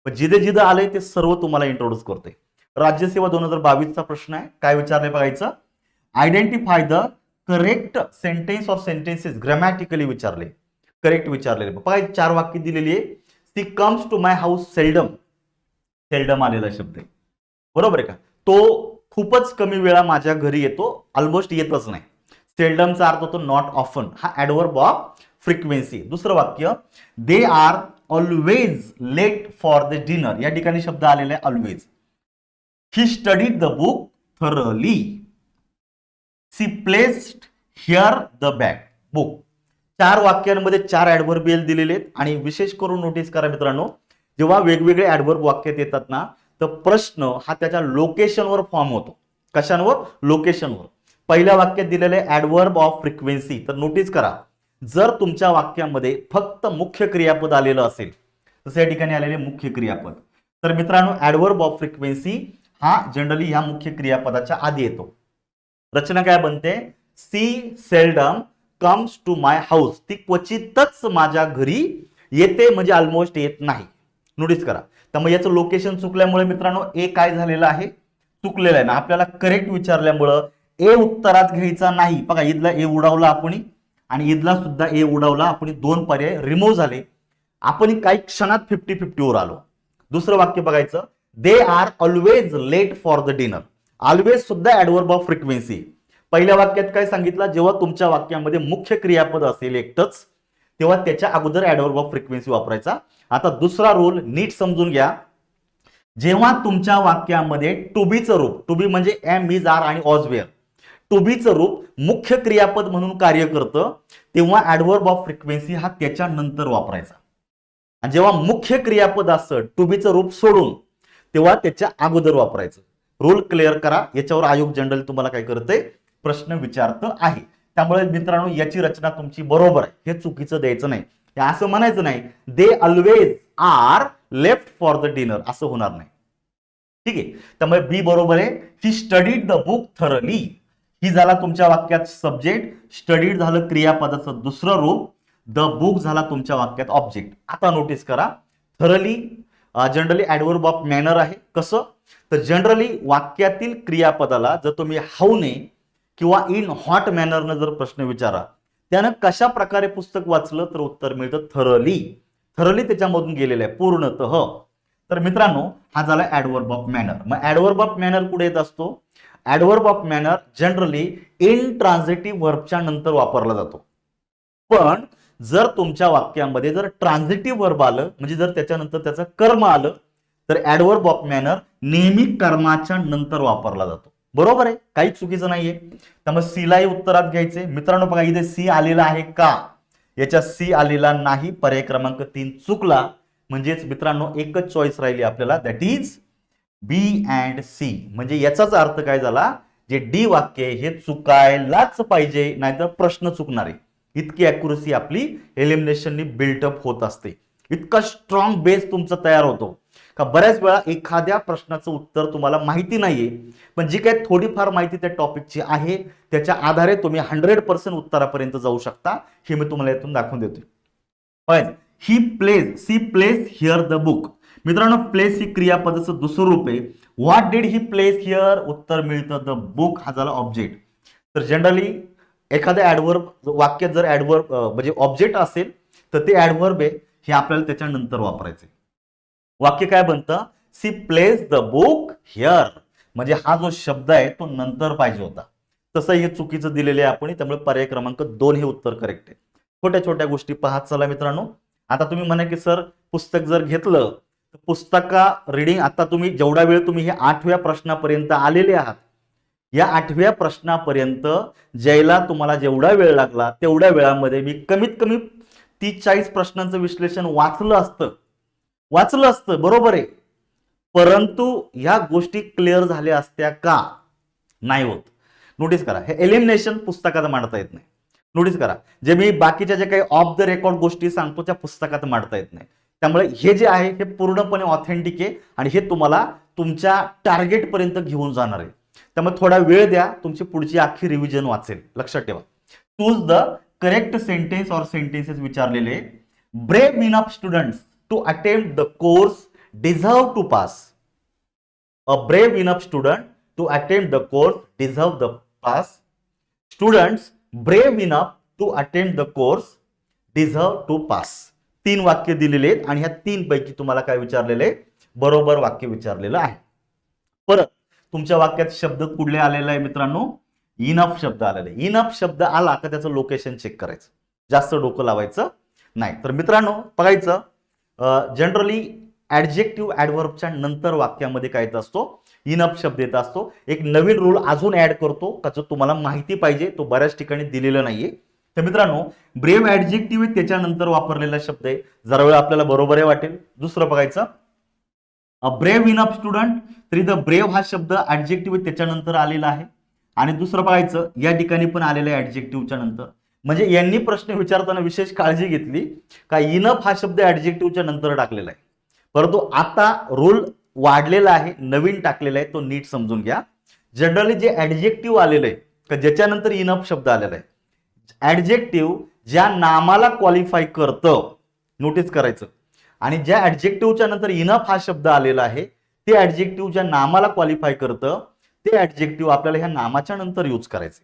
जिथे जिथे आले ते सर्व तुम्हाला इंट्रोड्यूस करतोय. राज्यसेवा 2022 चा प्रश्न आहे. काय विचारलंय बघायचं, identify the correct sentence of sentences. Grammatically विचारले, करेक्ट विचारलेले. बघा, 4 वाक्य दिलेली आहे. She comes to my house seldom. Seldom आलेला शब्द आहे, बरोबर आहे का. तो खूपच कमी वेळा माझ्या घरी येतो, ऑलमोस्ट येतच नाही. सेल्डमचा अर्थ होतो नॉट ऑफन. हा ऍडव्हर्ब ऑफ फ्रिक्वेन्सी. दुसरं वाक्य, they are always late for the dinner. या ठिकाणी शब्द आलेला आहे always. He studied the book thoroughly. She placed here the bag book. 4 वाक्यांमध्ये 4 ऍडव्हर्बियल दिलेले आहेत. आणि विशेष करून नोटीस करा मित्रांनो, जेव्हा वेगवेगळे ऍडव्हर्ब वाक्यात येतात ना, तर प्रश्न हा त्याच्या लोकेशनवर फॉर्म होतो. कशांवर, लोकेशनवर. पहिल्या वाक्यात दिलेले ऍडव्हर्ब ऑफ फ्रिक्वेन्सी. तर नोटीस करा, जर तुमच्या वाक्यामध्ये फक्त मुख्य क्रियापद आलेलं असेल, जसं या ठिकाणी आलेले मुख्य क्रियापद, तर मित्रांनो ऍडव्हर्ब ऑफ फ्रिक्वेन्सी हा जनरली ह्या मुख्य क्रियापदाच्या आधी येतो. रचना काय बनते, she seldom comes to my house. ती क्वचितच माझ्या घरी येते, म्हणजे ऑलमोस्ट येत नाही. नोटीस करा. त्यामुळे याचं लोकेशन चुकल्यामुळे मित्रांनो ए काय झालेलं आहे, चुकलेलं आहे ना. आपल्याला करेक्ट विचारल्यामुळं ए उत्तरात घ्यायचा नाही. बघा, ईदला ए उडवला आपण आणि ईदला सुद्धा ए उडवला आपण. 2 पर्याय रिमूव्ह झाले. आपण काही क्षणात 50-50 वर आलो. दुसरं वाक्य बघायचं, they are always late for the dinner. Always सुद्धा ऍडव्हर्ब ऑफ फ्रिक्वेन्सी. पहिल्या वाक्यात काय सांगितलं, जेव्हा तुमच्या वाक्यामध्ये मुख्य क्रियापद असेल एकटच, तेव्हा त्याच्या अगोदर ऍडव्हर्ब ऑफ फ्रिक्वेन्सी वापरायचा. आता दुसरा रूल नीट समजून घ्या. जेव्हा तुमच्या वाक्यामध्ये टू बीचं रूप, टू बी म्हणजे एम, इज, आर आणि ऑज, वेअर, टू बीचं रूप मुख्य क्रियापद म्हणून कार्य करतं, तेव्हा ऍडव्हर्ब ऑफ फ्रिक्वेन्सी हा त्याच्या नंतर वापरायचा. आणि जेव्हा मुख्य क्रियापद असतं टू बीचं रूप सोडून, तेव्हा त्याच्या अगोदर वापरायचं. रूल क्लिअर करा. याच्यावर आयोग जनरल तुम्हाला काय करते, प्रश्न विचारतं आहे. त्यामुळे मित्रांनो, याची रचना तुमची बरोबर आहे, हे चुकीचं द्यायचं नाही. असं म्हणायचं नाही they always are left for the dinner, असं होणार नाही. ठीक आहे, त्यामुळे बी बरोबर आहे. He studied the book thoroughly. ही झाला तुमच्या वाक्यात सब्जेक्ट, स्टडीड झालं क्रियापदाचं दुसरं रूप, द बुक झाला तुमच्या वाक्यात ऑब्जेक्ट. आता नोटीस करा, thoroughly generally adverb of manner आहे. कसं, तर जनरली वाक्यातील क्रियापदाला जर तुम्ही हाऊने किंवा इन हॉट मॅनरनं जर प्रश्न विचारा, त्यानं कशा प्रकारे पुस्तक वाचलं, तर उत्तर मिळतं थरली. थरली त्याच्यामधून गेलेलं आहे पूर्णतः. तर मित्रांनो हा झाला ऍडव्हर्ब ऑफ मॅनर. मग ऍडव्हर्ब ऑफ मॅनर कुठे येत असतो? ऍडव्हर्ब ऑफ मॅनर जनरली इंट्रान्झिटिव्ह व्हर्बच्या नंतर वापरला जातो. पण जर तुमच्या वाक्यामध्ये जर ट्रान्झिटिव्ह वर्ब आलं, म्हणजे जर त्याच्यानंतर त्याचं कर्म आलं, तर ऍडव्हर्ब ऑफ मॅनर नेहमी कर्माच्या नंतर वापरला जातो. बरोबर आहे, काही चुकीचं नाहीये. त्यामुळे सीलाही उत्तरात घ्यायचे. मित्रांनो बघा इथे सी आलेला आहे का? याच्या सी आलेला नाही, पर्याय क्रमांक 3 चुकला. म्हणजेच मित्रांनो एकच चॉईस राहिली आपल्याला, that is B and C. म्हणजे याचाच अर्थ काय झाला, जे डी वाक्य हे चुकायलाच पाहिजे, नाहीतर प्रश्न चुकणार आहे. इतकी अॅक्युरसी आपली एलिमिनेशननी बिल्टअप होत असते. इतका स्ट्रॉंग बेस तुमचा तयार होतो का बऱ्याच वेळा एखाद्या प्रश्नाचं उत्तर तुम्हाला माहिती नाहीये, पण जी काही थोडीफार माहिती त्या टॉपिकची आहे त्याच्या आधारे तुम्ही 100% उत्तरापर्यंत जाऊ शकता. हे मी तुम्हाला यातून दाखवून देतोय. He plays, she place here the book. मित्रांनो प्लेस ही क्रियापदाचं दुसरं रूप आहे. What did he place here? उत्तर मिळतं द बुक. हा झाला ऑब्जेक्ट. तर जनरली एखाद्या ऍडव्हर्ब वाक्यात जर ऍडव्हर्ब म्हणजे ऑब्जेक्ट असेल तर ते ऍडव्हर्ब आहे, हे आपल्याला त्याच्यानंतर वापरायचे. वाक्य काय बनतं? She place the book here. म्हणजे हा जो शब्द आहे तो नंतर पाहिजे होता. तसं हे चुकीचं दिलेलं आहे आपण, त्यामुळे पर्याय क्रमांक 2 हे उत्तर करेक्ट आहे. छोट्या छोट्या गोष्टी पाहत चला मित्रांनो. आता तुम्ही म्हणा की सर पुस्तक जर घेतलं तर पुस्तका रीडिंग, आता तुम्ही जेवढा वेळ तुम्ही हे 8व्या प्रश्नापर्यंत आलेले आहात, या 8व्या प्रश्नापर्यंत ज्याला तुम्हाला जेवढा वेळ लागला तेवढ्या वेळामध्ये मी कमीत कमी 30-40 प्रश्नांचं विश्लेषण वाचलं असतं. बरोबर आहे, परंतु ह्या गोष्टी क्लिअर झाल्या असत्या का? नाही होत. नोटीस करा, हे एलिमिनेशन पुस्तकात मांडता येत नाही. नोटीस करा, जे मी बाकीच्या जे काही ऑफ द रेकॉर्ड गोष्टी सांगतो त्या पुस्तकात मांडता येत नाही. त्यामुळे हे जे आहे हे पूर्णपणे ऑथेंटिक आहे आणि हे तुम्हाला तुमच्या टार्गेट पर्यंत घेऊन जाणार आहे. त्यामुळे थोडा वेळ द्या, तुमची पुढची अख्खी रिव्हिजन वाचेल. लक्षात ठेवा. Choose the correct sentence or sentences विचारलेले. Brave enough students to attempt the course deserve to pass. A brave enough student to attempt the course deserve the pass. Students brave enough to attempt the course deserve to pass. 3 वाक्य दिलेले आहेत आणि ह्या 3 पैकी तुम्हाला काय विचारलेले? बरोबर वाक्य विचारलेलं आहे. परत तुमच्या वाक्यात शब्द कुठले आलेला आहे मित्रांनो? इनफ शब्द आलेला आहे. इनफ शब्द आला का त्याचं लोकेशन चेक करायचं, जास्त डोकं लावायचं नाही. तर मित्रांनो बघायचं, जनरली ऍडजेक्टिव्ह ऍडव्हर्बच्या नंतर वाक्यामध्ये काय येत असतो? इनफ शब्द येत असतो. एक नवीन रूल अजून ऍड करतो का जो तुम्हाला माहिती पाहिजे, तो बऱ्याच ठिकाणी दिलेला नाहीये. तर मित्रांनो ब्रेव ऍडजेक्टिव्ह त्याच्यानंतर वापरलेला शब्द आहे. जरा वेळ आपल्याला बरोबर आहे वाटेल. दुसरं बघायचं, ब्रेव इनफ स्टुडंट. तरी द ब्रेव हा शब्द ऍडजेक्टिव्ह त्याच्यानंतर आलेला आहे. आणि दुसरं बघायचं, या ठिकाणी पण आलेलं आहे ऍडजेक्टिव्हच्या नंतर. म्हणजे यांनी प्रश्न विचारताना विशेष काळजी घेतली का इनफ हा शब्द ऍडजेक्टिव्हच्या नंतर टाकलेला आहे. परंतु आता रूल वाढलेला आहे, नवीन टाकलेला आहे, तो नीट समजून घ्या. जनरली जे ऍडजेक्टिव्ह आलेलं आहे का ज्याच्यानंतर इनफ शब्द आलेला आहे, ऍडजेक्टिव्ह ज्या नामाला क्वालिफाय करतं, नोटीस करायचं. आणि ज्या ऍडजेक्टिव्हच्या नंतर इनफ हा शब्द आलेला आहे ते ऍडजेक्टिव्ह ज्या नामाला क्वालिफाय करतं ते ऍडजेक्टिव्ह आपल्याला ह्या नामाच्या नंतर यूज करायचे.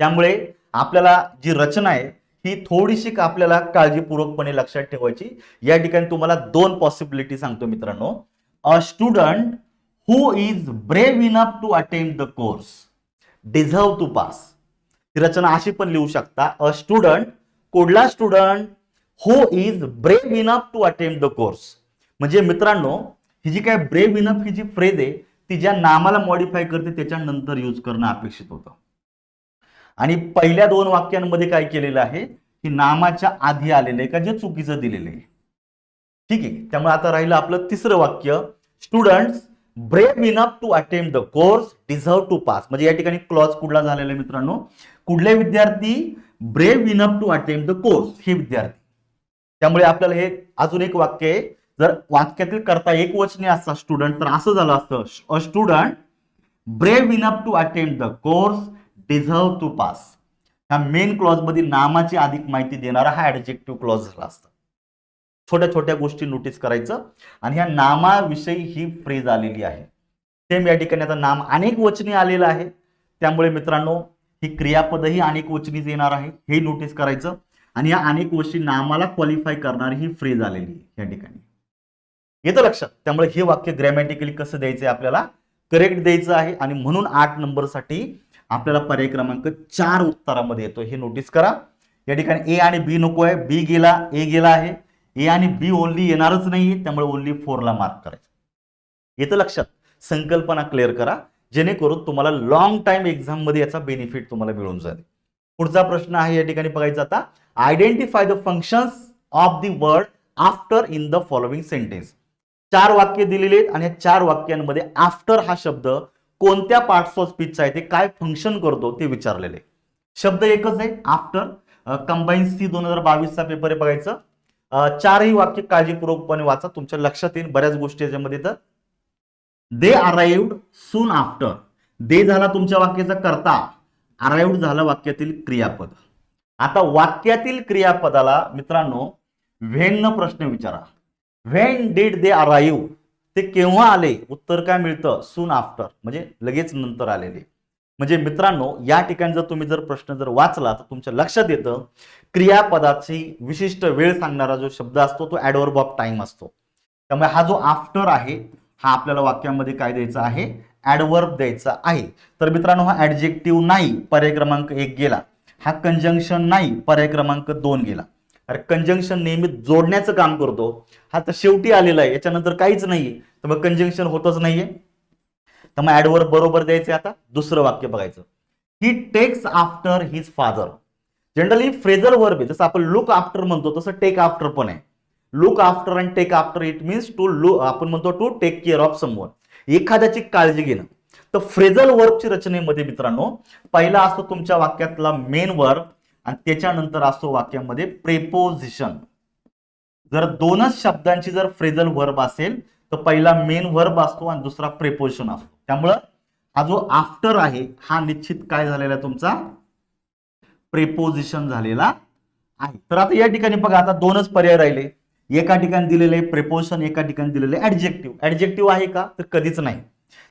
त्यामुळे आपल्याला जी रचना आहे ही थोडीशी आपल्याला काळजीपूर्वकपणे लक्षात ठेवायची. या ठिकाणी तुम्हाला 2 पॉसिबिलिटी सांगतो मित्रांनो. A student who is brave enough to attempt the course deserve to pass. ही रचना अशी पण लिहू शकता, अ स्टुडंट, कुठला student, who is brave enough to attempt the course. म्हणजे मित्रांनो ही जी काय ब्रेव इनफ ही जी फ्रेज आहे ती ज्या नामाला मॉडिफाय करते त्याच्यानंतर यूज करणं अपेक्षित होतं. आणि पहिल्या 2 वाक्यांमध्ये काय केलेलं आहे की नामाच्या आधी आलेलं आहे का जे चुकीचं दिलेलं आहे. ठीक आहे. त्यामुळे आता राहिलं आपलं तिसरं वाक्य, students brave enough to attempt the course deserve to pass. म्हणजे या ठिकाणी क्लॉज कुठला झालेला आहे मित्रांनो? कुठले विद्यार्थी brave enough to attempt the course? हे विद्यार्थी. त्यामुळे आपल्याला हे अजून एक वाक्य आहे, जर वाक्यातील करता एक वचनी असता स्टुडंट तर असं झालं असतं, a student brave enough to attempt the course deserve to pass. ह्या मेन क्लॉज मध्ये नामाची अधिक माहिती देणारा हा ऍडजेक्टिव्ह क्लॉज झाला असता. छोट्या छोट्या गोष्टी नोटीस करायचं. आणि ह्या नामाविषयी ही फ्रेज आलेली आहे. सेम या ठिकाणी आता नाम अनेक वचनी आलेलं आहे. त्यामुळे मित्रांनो ही क्रियापदही अनेक वचनीच येणार आहे, हे नोटीस करायचं. आणि या अनेक वचनी नामाला क्वालिफाय करणारी ही फ्रेज आलेली आहे या ठिकाणी, येतं लक्षात. त्यामुळे हे वाक्य ग्रॅमॅटिकली कसं द्यायचंय, आपल्याला करेक्ट द्यायचं आहे. आणि म्हणून 8 नंबरसाठी आपल्याला पर्याय क्रमांक 4 उत्तरामध्ये येतो, हे नोटीस करा. या ठिकाणी ए आणि बी नको आहे, बी गेला, ए गेला आहे. ए आणि बी ओनली येणारच नाहीये, त्यामुळे ओनली 4 ला मार्क करायचं. येतं लक्षात. संकल्पना क्लिअर करा, जेणेकरून तुम्हाला लॉंग टाइम एक्झाम मध्ये याचा बेनिफिट तुम्हाला मिळून जाईल. पुढचा प्रश्न आहे या ठिकाणी बघायचा आता, identify the functions of the word after in the following sentence. 4 वाक्य दिलेले आहेत आणि या 4 वाक्यांमध्ये आफ्टर हा शब्द कोणत्या पार्ट्स ऑफ स्पीचचा आहे, ते काय फंक्शन करतो ते विचारलेले. शब्द एकच आहे आफ्टर. कंबाईन सी 2022 चा पेपर आहे बघायचं. 4ही वाक्य काळजीपूर्वकपणे वाचा, तुमच्या लक्षात येईल बऱ्याच गोष्टी याच्यामध्ये. तर दे अराइव्ड सून आफ्टर, दे झाला तुमच्या वाक्याचा कर्ता, अराइव्ड झाला वाक्यातील क्रियापद. आता वाक्यातील क्रियापदाला मित्रांनो व्हेन न प्रश्न विचारा. व्हेन डिड दे अराइव्ह, ते केव्हा आले, उत्तर काय मिळतं, सून आफ्टर, म्हणजे लगेच नंतर आलेले. म्हणजे मित्रांनो या ठिकाणी जर तुम्ही प्रश्न वाचला तर तुमच्या लक्षात येतं क्रियापदाची विशिष्ट वेळ सांगणारा जो शब्द असतो तो ऍडवर्ब ऑफ टाइम असतो. त्यामुळे हा जो आफ्टर आहे हा आपल्याला वाक्यामध्ये काय द्यायचा आहे, ऍडवर्ब द्यायचा आहे. तर मित्रांनो हा ऍडजेक्टिव्ह नाही, पर्याय क्रमांक 1 गेला. हा कंजंक्शन नाही, पर्याय क्रमांक 2 गेला. अरे कंजंक्शन नेहमी जोडण्याचं काम करतो, हा तर शेवटी आलेला आहे, याच्यानंतर काहीच नाहीये, तर मग कंजंक्शन होतच नाहीये. तर मग ऍडवर्ब बरोबर द्यायचे. आता दुसरं वाक्य बघायचं, he takes after his father. Generally phrasal verb आहे, जसं आपण लुक आफ्टर म्हणतो तसं टेक आफ्टर पण आहे. लुक आफ्टर आणि take after it means to look, आपण म्हणतो to take care of someone, एखाद्याची काळजी घेणं. तर फ्रेजल वर्बची रचनेमध्ये मित्रांनो पहिला असतो तुमच्या वाक्यातला मेन वर्ब आणि त्याच्यानंतर असतो वाक्यामध्ये प्रेपोजिशन. जर दोनच शब्दांची जर फ्रेजल वर्ब असेल तर पहिला मेन वर्ब असतो आणि दुसरा प्रेपोजिशन असतो. त्यामुळं हा जो आफ्टर आहे हा निश्चित काय झालेला आहे, तुमचा प्रेपोजिशन झालेला आहे. तर आता या ठिकाणी बघा आता दोनच पर्याय राहिले. एका ठिकाणी दिलेले प्रेपोजिशन, एका ठिकाणी दिलेले ऍडजेक्टिव्ह. ऍडजेक्टिव्ह आहे का, तर कधीच नाही.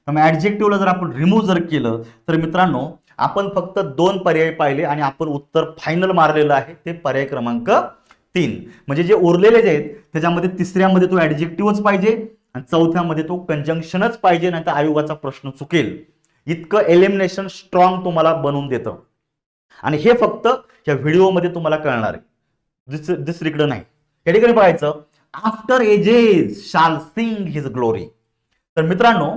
त्यामुळे ऍडजेक्टिव्हला जर आपण रिमूव्ह जर केलं तर मित्रांनो आपण फक्त 2 पर्याय पाहिले आणि आपण उत्तर फायनल मारलेलं आहे, ते पर्याय क्रमांक 3. म्हणजे जे उरलेले जे आहेत त्याच्यामध्ये तिसऱ्यामध्ये तो ऍडजेक्टिव्हच पाहिजे आणि चौथ्यामध्ये तो कंजंक्शनच पाहिजे, नाही तर आयोगाचा प्रश्न चुकेल. इतकं एलिमिनेशन स्ट्रॉंग तुम्हाला बनवून देतं आणि हे फक्त या व्हिडिओमध्ये तुम्हाला कळणार आहे, दुसरीकडे नाही. या ठिकाणी बघायचं, आफ्टर एजेस शाल सिंग हिज ग्लोरी. तर मित्रांनो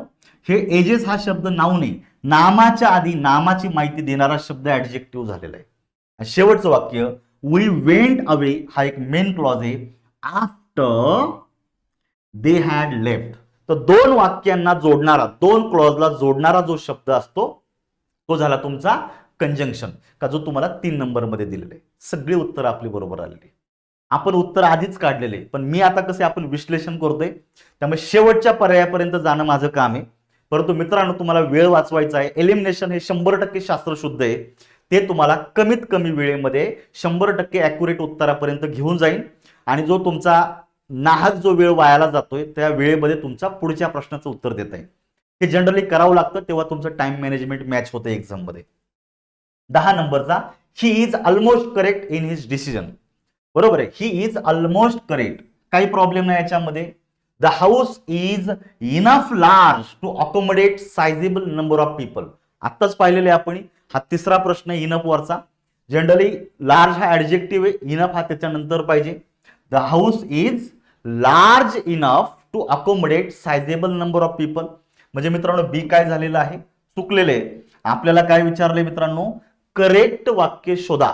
हे एजेस हा शब्द नाव नाही, नामाच्या आधी नामाची माहिती देणारा शब्द ऍडजेक्टिव्ह झालेला आहे. शेवटचं वाक्य वी वेंट अवे हा एक मेन क्लॉज आहे, आफ्टर दे हॅड लेफ्ट. तर 2 वाक्यांना जोडणारा, 2 क्लॉजला जोडणारा जो शब्द असतो तो झाला तुमचा कंजंक्शन, का जो तुम्हाला 3 नंबर मध्ये दिलेला आहे. सगळी उत्तर आपली बरोबर आलेली. आपण उत्तर आधीच काढलेले, पण मी आता कसे आपण विश्लेषण करतोय त्यामुळे शेवटच्या पर्यायापर्यंत जाणं माझं काम आहे. परंतु मित्रांनो तुम्हाला वेळ वाचवायचा आहे. एलिमिनेशन हे 100% शास्त्रशुद्ध आहे, ते तुम्हाला कमीत कमी वेळेमध्ये 100% ॲक्युरेट उत्तरापर्यंत घेऊन जाईल आणि जो तुमचा नाहक जो वेळ वायाला जातोय त्या वेळेमध्ये तुमच्या पुढच्या प्रश्नाचं उत्तर देता येईल. हे जनरली करावं लागतं, तेव्हा तुमचं टाइम मॅनेजमेंट मॅच होतं एक्झाम मध्ये. 10 नंबरचा, he is almost correct in his decision. बरोबर आहे, ही इज ऑलमोस्ट करेक्ट, काही प्रॉब्लेम नाही याच्यामध्ये. The house is enough large to accommodate sizeable number of people. आत्ताच पाहिलेले आपण, हा तिसरा प्रश्न आहे इनफ वरचा. जनरली लार्ज हा ऍडजेक्टिव्ह आहे, इनफ हा त्याच्यानंतर पाहिजे. The house is large enough to accommodate sizeable number of people. म्हणजे मित्रांनो बी काय झालेलं आहे, चुकलेलं आहे. आपल्याला काय विचारलंय मित्रांनो, करेक्ट वाक्य शोधा.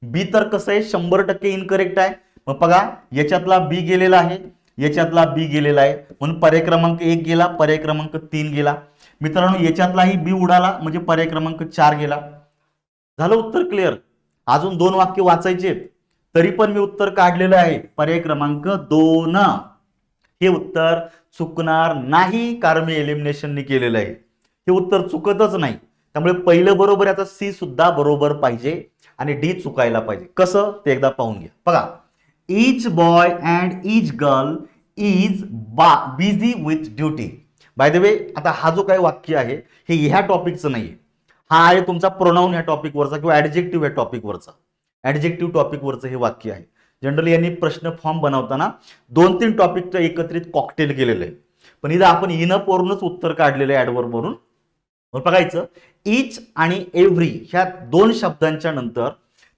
बी तर कसं आहे 100% इनकरेक्ट आहे. मग बघा याच्यातला बी गेलेला आहे, याच्यातला बी गेलेला आहे, म्हणून पर्याय क्रमांक 1 गेला, पर्याय क्रमांक 3 गेला. मित्रांनो याच्यातलाही बी उडाला म्हणजे पर्याय क्रमांक 4 गेला. झालं उत्तर क्लिअर. अजून 2 वाक्य वाचायचे तरी पण मी उत्तर काढलेलं आहे, पर्याय क्रमांक 2. हे उत्तर चुकणार नाही कारण मी एलिमिनेशननी केलेलं आहे. हे उत्तर चुकतच नाही. त्यामुळे पहिलं बरोबर आहे, आता सी सुद्धा बरोबर पाहिजे आणि डी चुकायला पाहिजे. कसं ते एकदा पाहून घ्या. बघा, each boy and each girl is busy with duty. By the way आता हा जो काही वाक्य आहे हे ह्या टॉपिकचं नाहीये, हा आहे तुमचा प्रोनाऊन ह्या टॉपिकवरचा किंवा ऍडजेक्टिव्ह ह्या टॉपिकवरचा. ऍडजेक्टिव्ह टॉपिकवरचं हे वाक्य आहे. जनरली यांनी प्रश्न फॉर्म बनवताना 2-3 टॉपिकचं एकत्रित कॉकटेल केलेलं आहे, पण इथं आपण इनअप वरूनच उत्तर काढलेलं आहे ऍडवर्ब वरून. बघायचं इच आणि एव्हरी ह्या 2 शब्दांच्या नंतर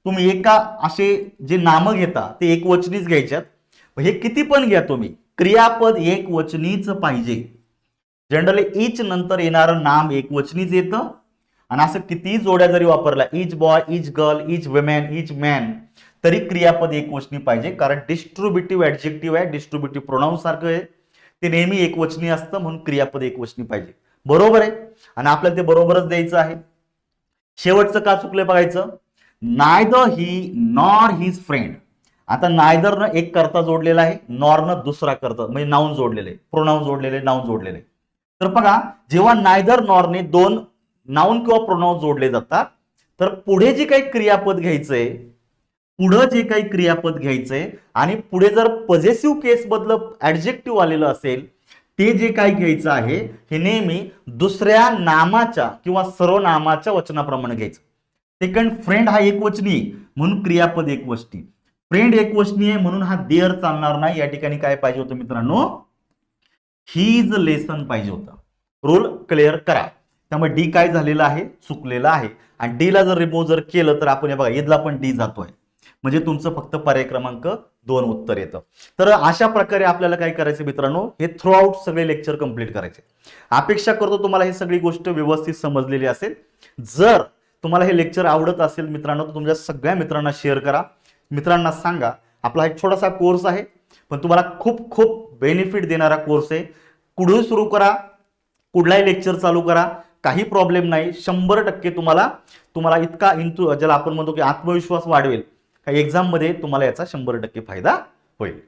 तुम्ही एका असे जे नामं घेता ते एकवचनीच घ्यायच्यात. हे किती पण घ्या तुम्ही, क्रियापद एकवचनीच पाहिजे. जनरली इच नंतर येणारं नाम एकवचनीच येतं आणि असं कितीही जोड्या जरी वापरला, इच बॉय, इच गर्ल, इच वुमेन, इच मॅन, तरी क्रियापद एकवचनी पाहिजे. कारण डिस्ट्रीब्युटिव्ह ऍडजेक्टिव्ह आहे, डिस्ट्रीब्युटिव्ह प्रोनाउन सारखं आहे, ते नेहमी एकवचनी असतं, म्हणून क्रियापद एकवचनी पाहिजे. बरोबर आहे आणि आपल्याला ते बरोबरच द्यायचं आहे. शेवटचं का चुकलं बघायचं, नायदर ही नॉर हिज फ्रेंड. आता नायदरनं एक कर्ता जोडलेला आहे, नॉरनं दुसरा कर्ता म्हणजे नाऊन जोडलेले, प्रोनाऊन जोडलेले, नाऊन जोडलेले. तर बघा जेव्हा नायदर नॉरने 2 नाऊन किंवा प्रोनाऊन जोडले जातात, तर पुढे जे काही क्रियापद घ्यायचंय, आणि पुढे जर पॉझेसिव्ह केस मधलं ऍडजेक्टिव्ह आलेलं असेल, ते जे काही घ्यायचं आहे हे नेहमी दुसऱ्या नामाच्या किंवा सर्वनामाच्या वचनाप्रमाणे घ्यायचं. सेकंड, फ्रेंड हा एकवचनी म्हणून क्रियापद एकवचनी, फ्रेंड एकवचनी आहे म्हणून हा देअर चालणार नाही. या ठिकाणी काय पाहिजे होतं मित्रांनो, हीज लेसन पाहिजे होतं. रूल क्लिअर करा. त्यामुळे डी काय झालेलं आहे, चुकलेलं आहे. आणि डी ला जर रिमूव्ह जर केलं तर आपण हे बघा इथला पण डी जातोय, म्हणजे तुमचं फक्त पर्याय क्रमांक 2 उत्तर येतं. तर अशा प्रकारे आपल्याला काय करायचं मित्रांनो, हे थ्रू आउट सगळे लेक्चर कंप्लीट करायचे. अपेक्षा करतो तुम्हाला ही सगळी गोष्ट व्यवस्थित समजलेली असेल. जर तुम्हाला हे लेक्चर आवडत असेल मित्रांनो, तर तुमच्या सगळ्या मित्रांना शेअर करा, मित्रांना सांगा. आपला एक छोटासा कोर्स आहे, पण तुम्हाला खूप खूप बेनिफिट देणारा कोर्स आहे. कुठून सुरू करा, कुठलाही लेक्चर चालू करा, काही प्रॉब्लेम नाही. 100% तुम्हाला इतका ज्याला आपण म्हणतो की आत्मविश्वास वाढवेल, काही एक्झाम मध्ये तुम्हाला याचा 100% फायदा होईल.